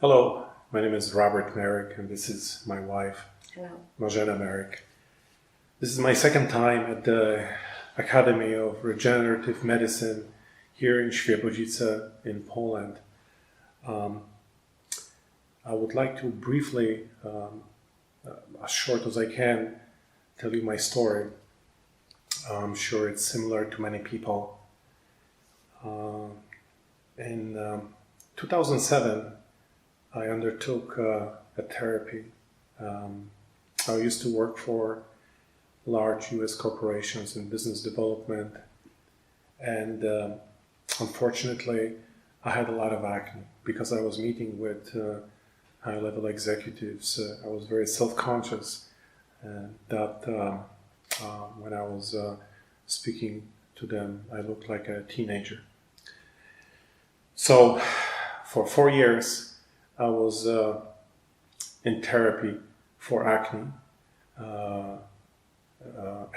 Hello, my name is Robert Merrick, and this is my wife, Hello. Marzena Merrick. This is my second time at the Academia of Regenerative Medicine here in Swiebodzice in Poland. I would like to briefly, as short as I can, tell you my story. I'm sure it's similar to many people. In 2007, I undertook a therapy. I used to work for large US corporations in business development, and unfortunately I had a lot of acne because I was meeting with high-level executives. I was very self-conscious that when I was speaking to them, I looked like a teenager. So for 4 years I was in therapy for acne,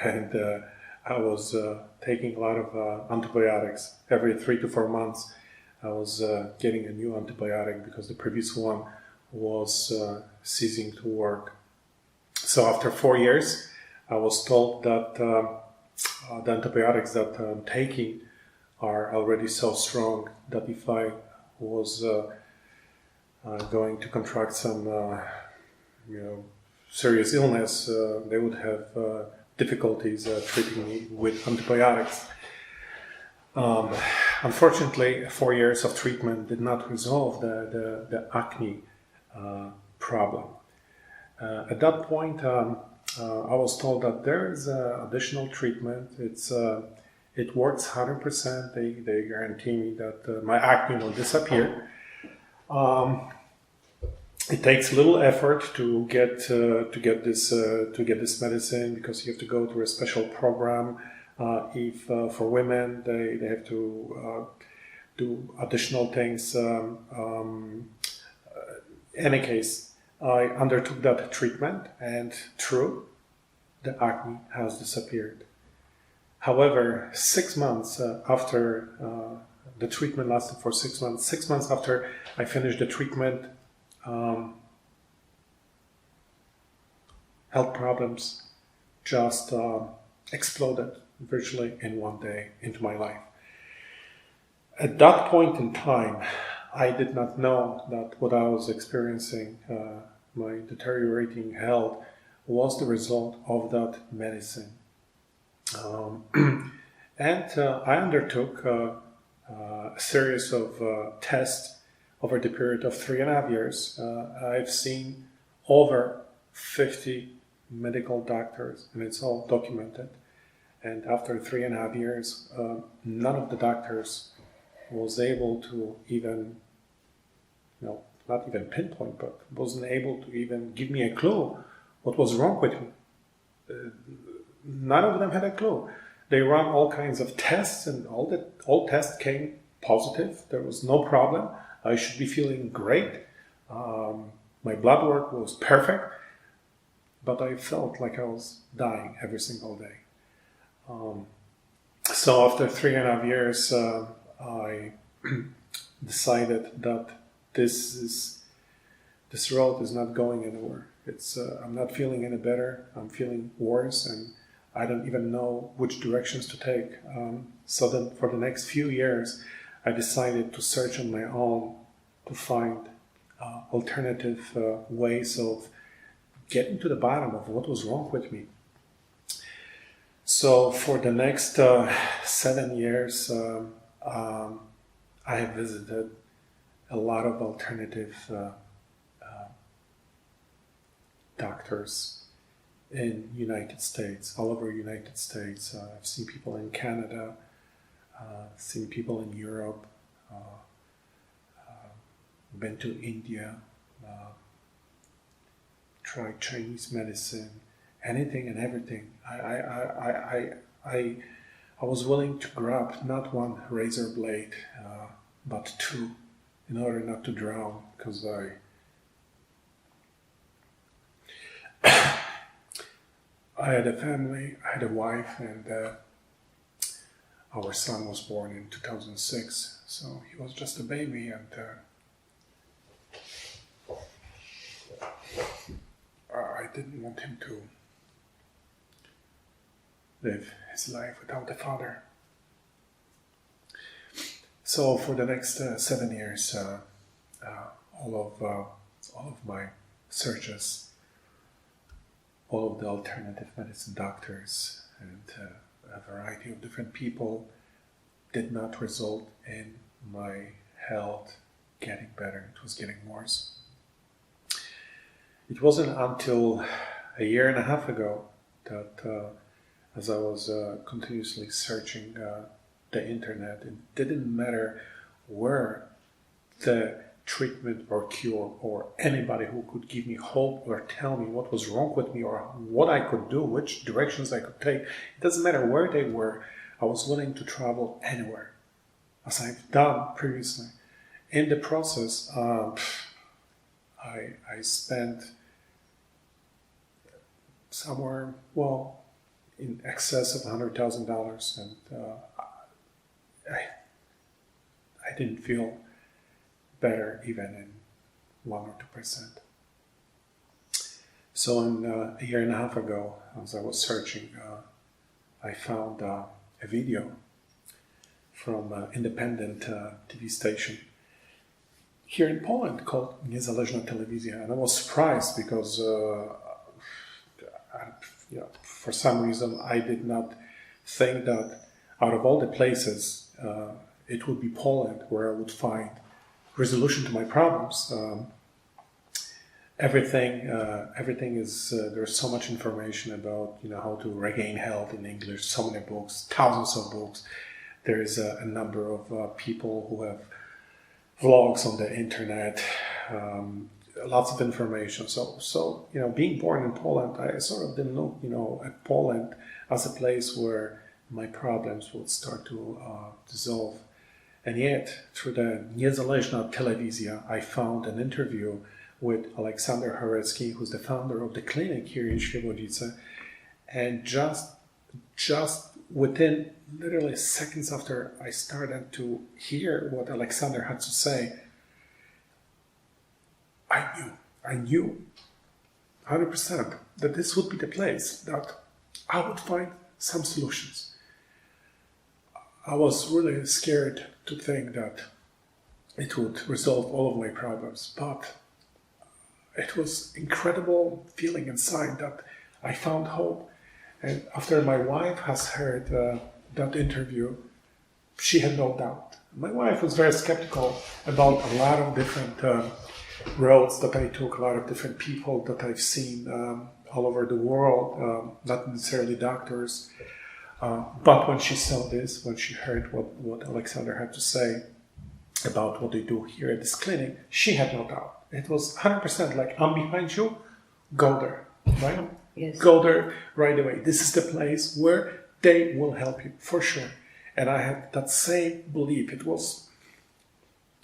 and I was taking a lot of antibiotics. Every 3 to 4 months I was getting a new antibiotic because the previous one was ceasing to work. So after 4 years I was told that the antibiotics that I'm taking are already so strong that if I was going to contract some serious illness, they would have difficulties treating me with antibiotics. Unfortunately, 4 years of treatment did not resolve the acne problem. At that point, I was told that there is additional treatment. It works 100%. They guarantee me that my acne will disappear. It takes little effort to get this medicine because you have to go through a special program. If for women they have to do additional things. In any case, I undertook that treatment, and true, the acne has disappeared. However, 6 months after the treatment lasted for 6 months. 6 months after I finished the treatment, health problems just exploded virtually in one day into my life. At that point in time, I did not know that what I was experiencing, my deteriorating health, was the result of that medicine. And I undertook a series of tests over the period of 3.5 years. I've seen over 50 medical doctors, and it's all documented. And after 3.5 years, none of the doctors was able to even, not even pinpoint, but wasn't able to even give me a clue what was wrong with me. None of them had a clue. They ran all kinds of tests, and all tests came positive. There was no problem. I should be feeling great. My blood work was perfect, but I felt like I was dying every single day. So after 3.5 years, I decided that this road is not going anywhere. I'm not feeling any better. I'm feeling worse, and I don't even know which directions to take. So then for the next few years, I decided to search on my own to find alternative ways of getting to the bottom of what was wrong with me. So for the next 7 years, I have visited a lot of alternative doctors in United States, all over United States. I've seen people in Canada, seen people in Europe, been to India, tried Chinese medicine, anything and everything. I was willing to grab not one razor blade, but two, in order not to drown, because I had a family, I had a wife, and our son was born in 2006, so he was just a baby, and didn't want him to live his life without a father. So for the next 7 years, all of my searches, all of the alternative medicine doctors and a variety of different people did not result in my health getting better. It was getting worse. It wasn't until a year and a half ago that as I was continuously searching the internet, it didn't matter where the treatment or cure or anybody who could give me hope or tell me what was wrong with me or what I could do, which directions I could take. It doesn't matter where they were. I was willing to travel anywhere, as I've done previously. In the process, I spent somewhere, well, in excess of $100,000, and I didn't feel better even in 1 or 2%. So a year and a half ago, as I was searching, I found a video from an independent TV station here in Poland called Niezależna Telewizja, and I was surprised because for some reason I did not think that out of all the places it would be Poland where I would find resolution to my problems. Everything is there's so much information about how to regain health in English. So many books, thousands of books. There is a number of people who have vlogs on the internet, lots of information. So being born in Poland, I sort of didn't look at Poland as a place where my problems would start to dissolve. And yet, through the Niezależna Telewizja, I found an interview with Aliaksandr Haretski, who's the founder of the clinic here in Swiebodzice. And just within literally seconds after I started to hear what Aliaksandr had to say, I knew 100% that this would be the place that I would find some solutions. I was really scared to think that it would resolve all of my problems, but it was incredible feeling inside that I found hope. And after my wife has heard that interview, she had no doubt. My wife was very skeptical about a lot of different roads that I took, a lot of different people that I've seen all over the world, not necessarily doctors. But when she saw this, when she heard what Aliaksandr had to say about what they do here at this clinic, she had no doubt. It was 100% like, I'm behind you, go there, right? Yes. Go there right away. This is the place where they will help you, for sure. And I had that same belief. It was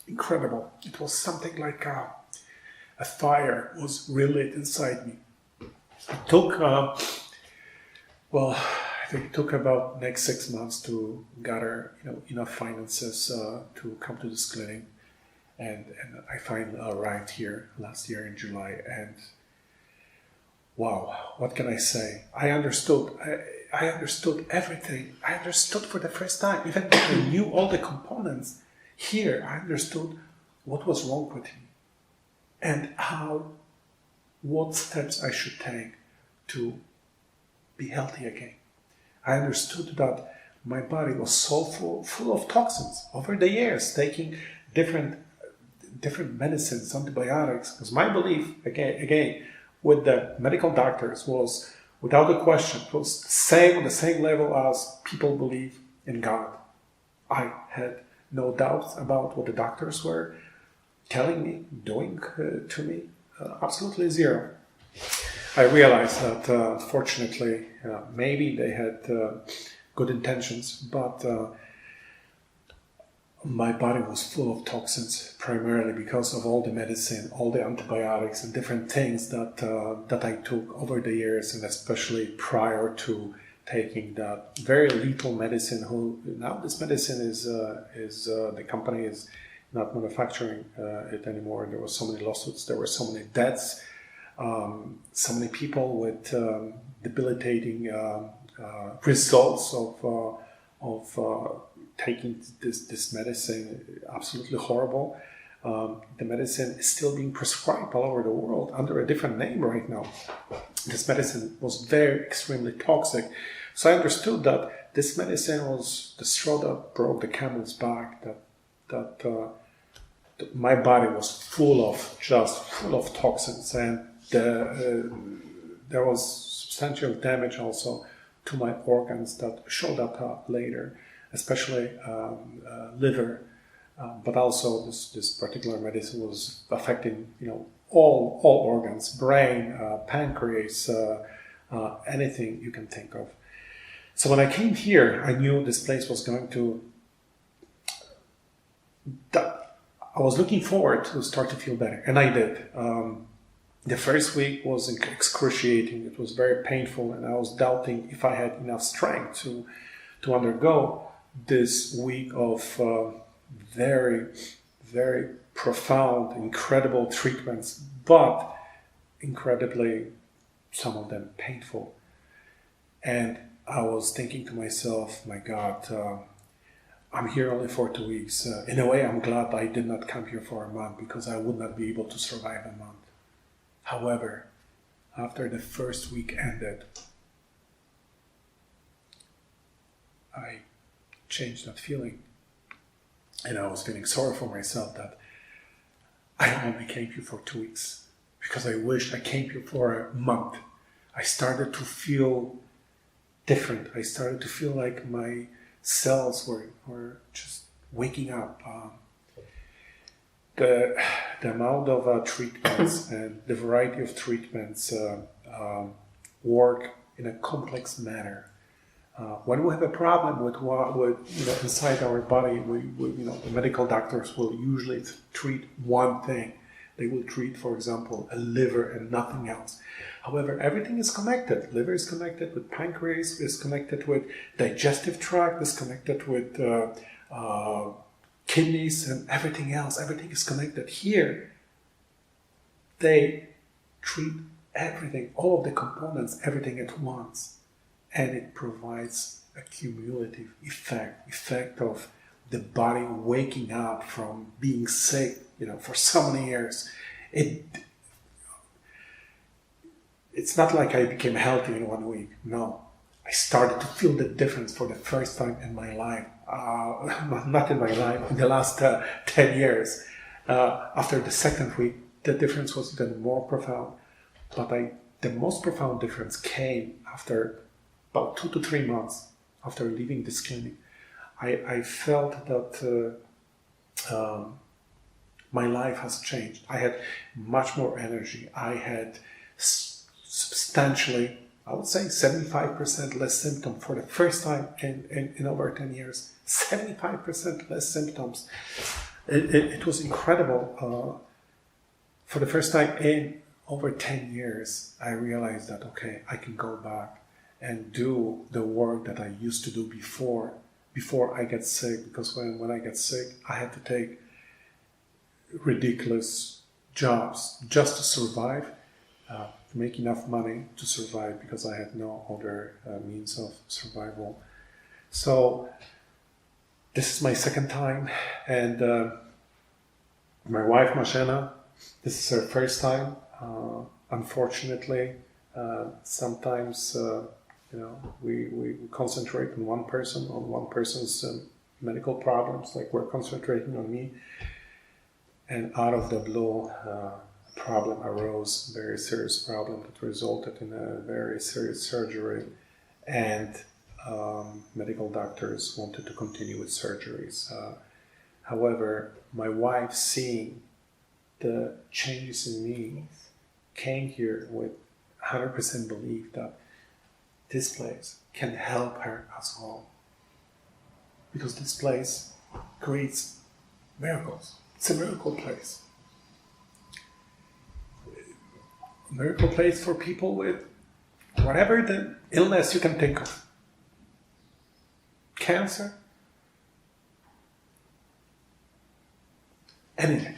incredible. It was something like a fire was relit inside me. It took, I think it took about next 6 months to gather enough finances to come to this clinic. And I finally arrived here last year in July, and wow, what can I say? I understood everything. I understood for the first time, even though I knew all the components. Here, I understood what was wrong with me and what steps I should take to be healthy again. I understood that my body was so full of toxins over the years, taking different medicines, antibiotics, because my belief, again, with the medical doctors was, without a question, it was on the same level as people believe in God. I had no doubts about what the doctors were telling me, doing to me, absolutely zero. I realized that, unfortunately, maybe they had good intentions, but my body was full of toxins, primarily because of all the medicine, all the antibiotics and different things that I took over the years, and especially prior to taking that very lethal medicine. Now this medicine is the company is not manufacturing it anymore. There were so many lawsuits, there were so many deaths So many people with debilitating results of taking this medicine, absolutely horrible. The medicine is still being prescribed all over the world under a different name right now. This medicine was very extremely toxic. So I understood that this medicine was the straw that broke the camel's back, that my body was full of toxins, and there was substantial damage also to my organs that showed up later, especially liver. But also this particular medicine was affecting, all organs, brain, pancreas, anything you can think of. So when I came here, I knew this place was going to. I was looking forward to start to feel better, and I did. The first week was excruciating. It was very painful, and I was doubting if I had enough strength to undergo this week of very, very profound, incredible treatments, but incredibly, some of them painful. And I was thinking to myself, my God, I'm here only for 2 weeks. In a way, I'm glad I did not come here for a month, because I would not be able to survive a month. However, after the first week ended, I changed that feeling. And I was feeling sorry for myself that I only came here for 2 weeks, because I wished I came here for a month. I started to feel different. I started to feel like my cells were just waking up. The amount of treatments and the variety of treatments work in a complex manner. When we have a problem with inside our body, the medical doctors will usually treat one thing. They will treat, for example, a liver and nothing else. However, everything is connected. Liver is connected with pancreas, is connected with digestive tract, is connected with kidneys and everything else. Everything is connected. Here, they treat everything, all of the components, everything at once. And it provides a cumulative effect of the body waking up from being sick, for so many years. It's not like I became healthy in 1 week. No, I started to feel the difference for the first time in my life. Not in my life, in the last 10 years. After the second week, the difference was even more profound. But the most profound difference came after about 2 to 3 months after leaving this clinic. I felt that my life has changed. I had much more energy. I had substantially, I would say 75% less symptoms for the first time in over 10 years. 75% less symptoms. It was incredible. For the first time in over 10 years, I realized that, okay, I can go back and do the work that I used to do before I get sick. Because when I get sick, I had to take ridiculous jobs just to survive, to make enough money to survive, because I had no other means of survival. So this is my second time, and my wife Marzena, this is her first time. Unfortunately, sometimes we concentrate on one person's medical problems, like we're concentrating on me. And out of the blue, a problem arose, a very serious problem that resulted in a very serious surgery. And medical doctors wanted to continue with surgeries. However, my wife, seeing the changes in me, came here with 100% belief that this place can help her as well. Because this place creates miracles. It's a miracle place. A miracle place for people with whatever the illness you can think of. Cancer. Anything.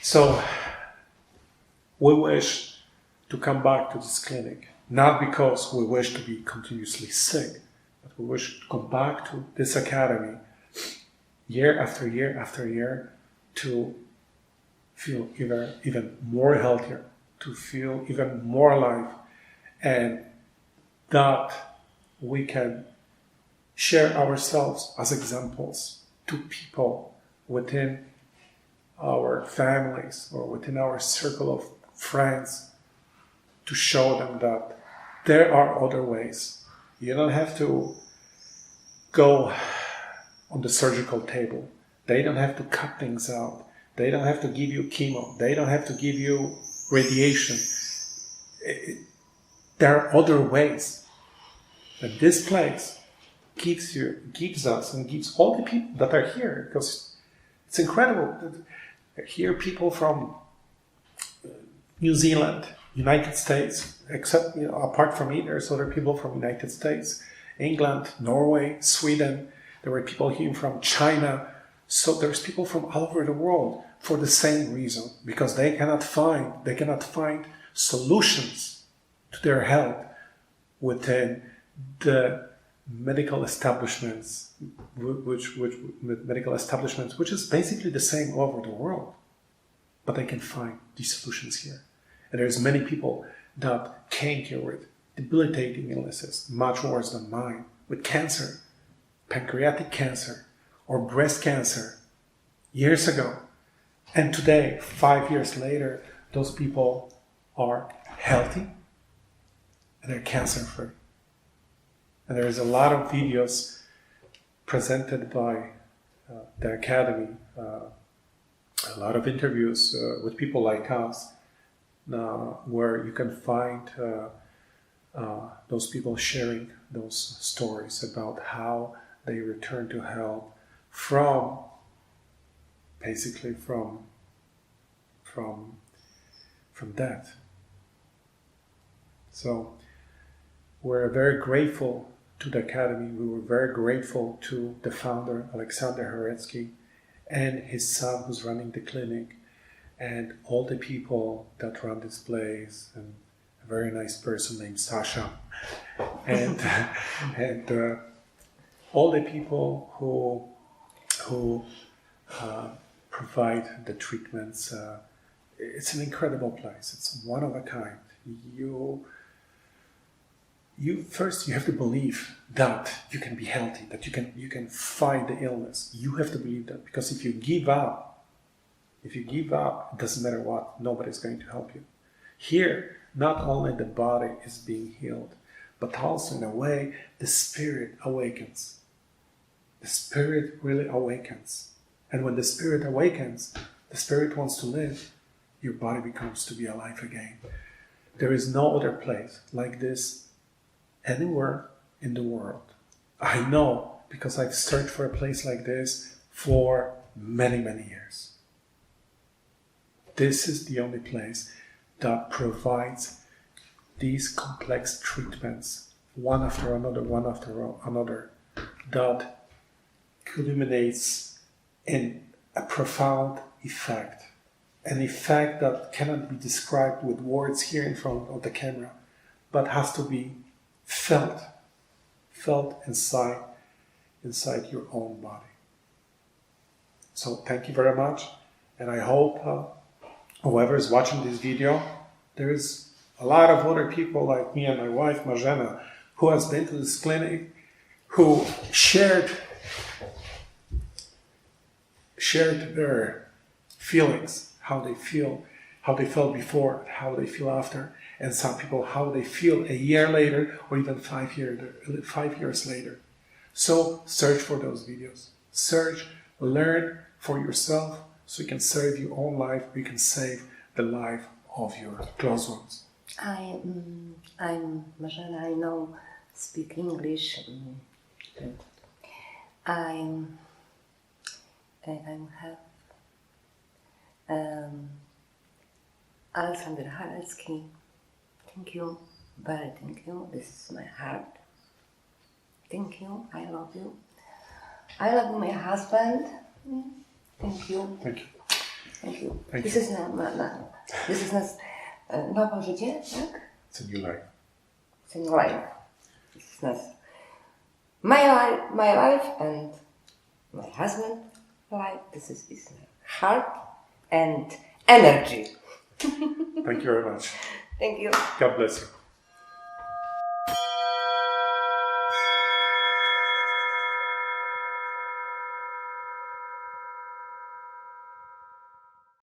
So we wish to come back to this clinic, not because we wish to be continuously sick, but we wish to come back to this academy year after year after year to feel even more healthier, to feel even more alive, and that we can share ourselves as examples to people within our families or within our circle of friends, to show them that there are other ways. You don't have to go on the surgical table. They don't have to cut things out. They don't have to give you chemo. They don't have to give you radiation. There are other ways. But this place gives us and gives all the people that are here, because it's incredible. Here people from New Zealand, United States, except, apart from me, there's other people from United States, England, Norway, Sweden. There were people here from China. So there's people from all over the world for the same reason, because they cannot find solutions to their health within the medical establishments, which is basically the same all over the world. But they can find these solutions here. And there's many people that came here with debilitating illnesses, much worse than mine, with cancer, pancreatic cancer, or breast cancer, years ago. And today, 5 years later, those people are healthy and they're cancer-free. And there's a lot of videos presented by the Academy, a lot of interviews with people like us, where you can find those people sharing those stories about how they return to health from death. So we're very grateful to the Academy. We were very grateful to the founder, Aliaksandr Haretski, and his son who's running the clinic, and all the people that run this place, and a very nice person named Sasha, and all the people who provide the treatments. It's an incredible place. It's one of a kind. You have to believe that you can be healthy, that you can fight the illness. You have to believe that, because if you give up, it doesn't matter what, nobody's going to help you. Here, not only the body is being healed, but also in a way the spirit awakens. The spirit really awakens. And when the spirit awakens, the spirit wants to live, your body becomes to be alive again. There is no other place like this anywhere in the world. I know, because I've searched for a place like this for many, many years. This is the only place that provides these complex treatments, one after another, that culminates in a profound effect. An effect that cannot be described with words here in front of the camera, but has to be felt inside your own body. So thank you very much, and I hope whoever is watching this video, there is a lot of other people like me and my wife Marzena who has been to this clinic, who shared their feelings, how they felt before, how they feel after, and some people how they feel a year later or even 5 years later. So search for those videos. Search, learn for yourself, so you can save your own life, you can save the life of your close ones. I'm Marzena, I know speak English. I have Aliaksandr Haretski. Thank you, very thank you. This is my heart. Thank you. I love you. I love my husband. Thank you. Thank you. Thank you. Thank This you. is not Nowe życie, tak? It's a new life. It's a new life. It's nice. My life and my husband life. This is heart and energy. Thank you very much. Thank you. God bless you.